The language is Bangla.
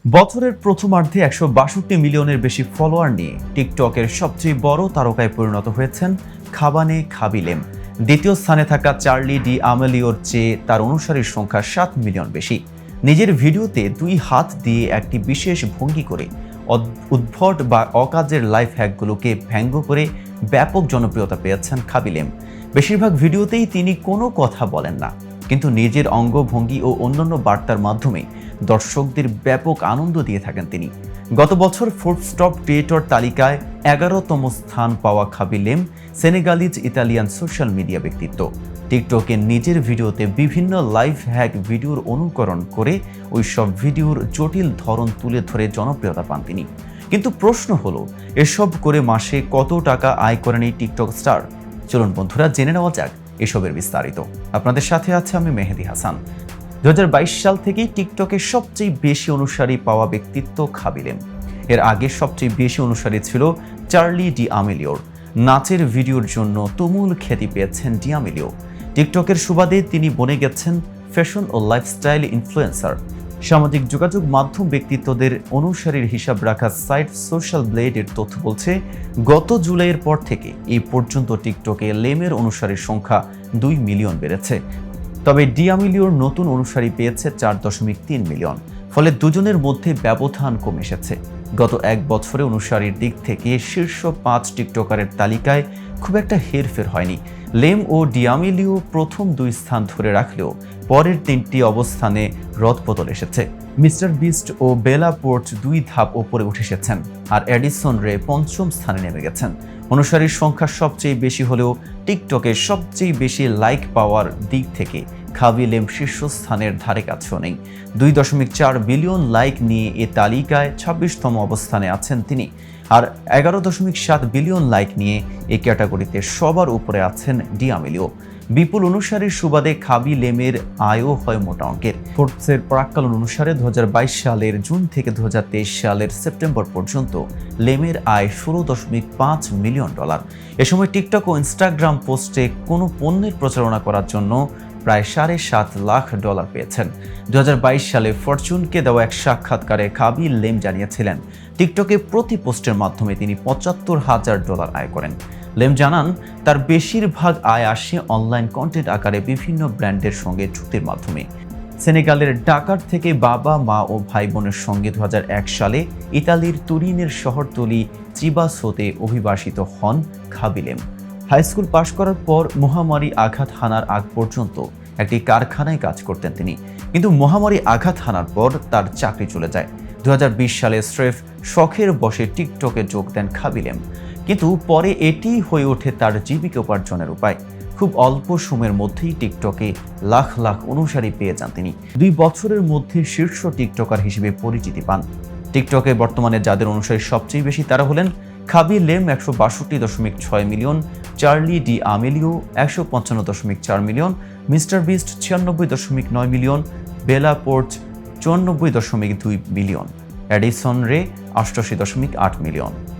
বছরের প্রথমার্ধে ১৬২ মিলিয়নের বেশি ফলোয়ার নিয়ে টিকটকের সবচেয়ে বড় তারকায় পরিণত হয়েছেন খাবানে খাবিলেম। দ্বিতীয় স্থানে থাকা চার্লি ডি আমেলিওর চেয়ে তার অনুসারীর সংখ্যা ৭ মিলিয়ন বেশি। নিজের ভিডিওতে ২ হাত দিয়ে একটি বিশেষ ভঙ্গি করে উদ্ভট বা অকাজের লাইফ হ্যাকগুলোকে ব্যঙ্গ করে ব্যাপক জনপ্রিয়তা পেয়েছেন খাবিলেম। বেশিরভাগ ভিডিওতেই তিনি কোনো কথা বলেন না, কিন্তু নিজের অঙ্গভঙ্গি ও অন্যান্য বার্তার মাধ্যমে দর্শকদের ব্যাপক আনন্দ দিয়ে থাকেন তিনি। গত বছর ফোর্বস টপ ক্রিয়েটর তালিকায় ১১তম স্থান পাওয়া খাবিলেম সেনেগালিজ ইতালিয়ান সোশ্যাল মিডিয়া ব্যক্তিত্ব। টিকটকে নিজের ভিডিওতে বিভিন্ন লাইফ হ্যাক ভিডিওর অনুকরণ করে ওই সব ভিডিওর জটিল ধরন তুলে ধরে জনপ্রিয়তা পান তিনি। কিন্তু প্রশ্ন হলো, এসব করে মাসে কত টাকা আয় করেন এই টিকটক স্টার? চলুন বন্ধুরা, জেনে নেওয়া যাক এসবের বিস্তারিত। আপনাদের সাথে আছে আমি মেহেদি হাসান। ২০২২ সাল থেকেই টিকটকে সবচেয়ে বেশি অনুসারী পাওয়া ব্যক্তিত্ব খাবিলেম। এর আগে সবচেয়ে বেশি অনুসারী ছিল চার্লি ডি আমেলিওর। নাচের ভিডিওর জন্য তুমুল খ্যাতি পেয়েছেন ডি আমেলিও। টিকটকের সুবাদে তিনি বনে গেছেন ফ্যাশন ও লাইফস্টাইল ইনফ্লুয়েন্সার। সামাজিক যোগাযোগ মাধ্যম ব্যক্তিত্বদের অনুসারীর হিসাব রাখা সাইট সোশ্যাল ব্লেডের তথ্য বলছে, গত জুলাইয়ের পর থেকে এই পর্যন্ত টিকটকে লেমের অনুসারীর সংখ্যা ২ মিলিয়ন বেড়েছে। তবে ডি আমেলিওর নতুন অনুসারী পেয়েছে ৪.৩ মিলিয়ন। ফলে দুজনের মধ্যে ব্যবধান কমে এসেছে। গত এক বছরে অনুসারীর দিক থেকে শীর্ষ ৫ টিকটকারের তালিকায় খুব একটা হেরফের হয়নি। লেম ও ডি আমেলিও প্রথম ২ স্থান ধরে রাখলেও পরের ৩টি অবস্থানে রদবদল এসেছে। মিস্টার বিস্ট ও বেলা পোর্চ ২ ধাপ ওপরে উঠে এসেছেন, আর এডিসন রে ৫ম স্থানে নেমে গেছেন। অনুসারীর সংখ্যা সবচেয়ে বেশি হলেও টিকটকে সবচেয়ে বেশি লাইক পাওয়ার দিক থেকে খাবিলেম শীর্ষস্থানের ধারে কাছেও নেই। ২.৪ বিলিয়ন লাইক নিয়ে এ তালিকায় ২৬তম অবস্থানে আছেন তিনি, আর ১১.৭ বিলিয়ন লাইক নিয়ে এই ক্যাটাগরিতে সবার উপরে আছেন ডি আমেলিও। বিপুল অনুসারীর সুবাদে খাবিলেমের আয়ও হয় মোটা অঙ্কের। ফোর্বসের প্রাক্কালন অনুসারে ২০২২ সালের জুন থেকে ২০২৩ সালের সেপ্টেম্বর পর্যন্ত লেমের আয় $১৬.৫ মিলিয়ন। এ সময় টিকটক ও ইনস্টাগ্রাম পোস্টে কোনো পণ্যের প্রচারণা করার জন্য প্রায় $৭.৫ লাখ পেয়েছেন। ২০২২ সালে ফরচুনকে দেওয়া এক সাক্ষাৎকারে খাবিলেম জানিয়েছিলেন, টিকটকে প্রতি পোস্টের মাধ্যমে তিনি $৭৫,০০০ আয় করেন। লেম জানান, তার বেশিরভাগ আয় আসে অনলাইন কন্টেন্ট আকারে বিভিন্ন ব্র্যান্ডের সঙ্গে চুক্তির মাধ্যমে। সেনেগালের ডাকার থেকে বাবা, মা ও ভাই বোনের সঙ্গে ২০০১ সালে ইতালির তুরিনের শহরতলি চিবাসোতে অভিবাসিত হন খাবিলেম। হাই স্কুল পাশ করার পর মহামারী আঘাত হানার আগ পর্যন্ত একটি কারখানায় কাজ করতেন তিনি, কিন্তু মহামারী আঘাত হানার পর তার চাকরি চলে যায়। ২০২০ সালে স্রেফ শখের বসে টিকটকে যোগ দেন খাবিলেম, কিন্তু পরে এটি হয়ে ওঠে তার জীবিকা উপার্জনের উপায়। খুব অল্প সময়ের মধ্যেই টিকটকে লাখ লাখ অনুসারী পেয়ে যান তিনি। ২ বছরের মধ্যে শীর্ষ টিকটকার হিসেবে পরিচিতি পান। টিকটকে বর্তমানে যাদের অনুসারী সবচেয়ে বেশি তারা হলেন খাবিলেম ১৬২.৬ মিলিয়ন, চার্লি ডি আমেলিও ১৫৫.৪ মিলিয়ন, মিস্টার বিস্ট ৯৬.৯ মিলিয়ন, বেলা পোর্চ ৯৪.২ মিলিয়ন, এডিসন রে ৮৮.৮ মিলিয়ন।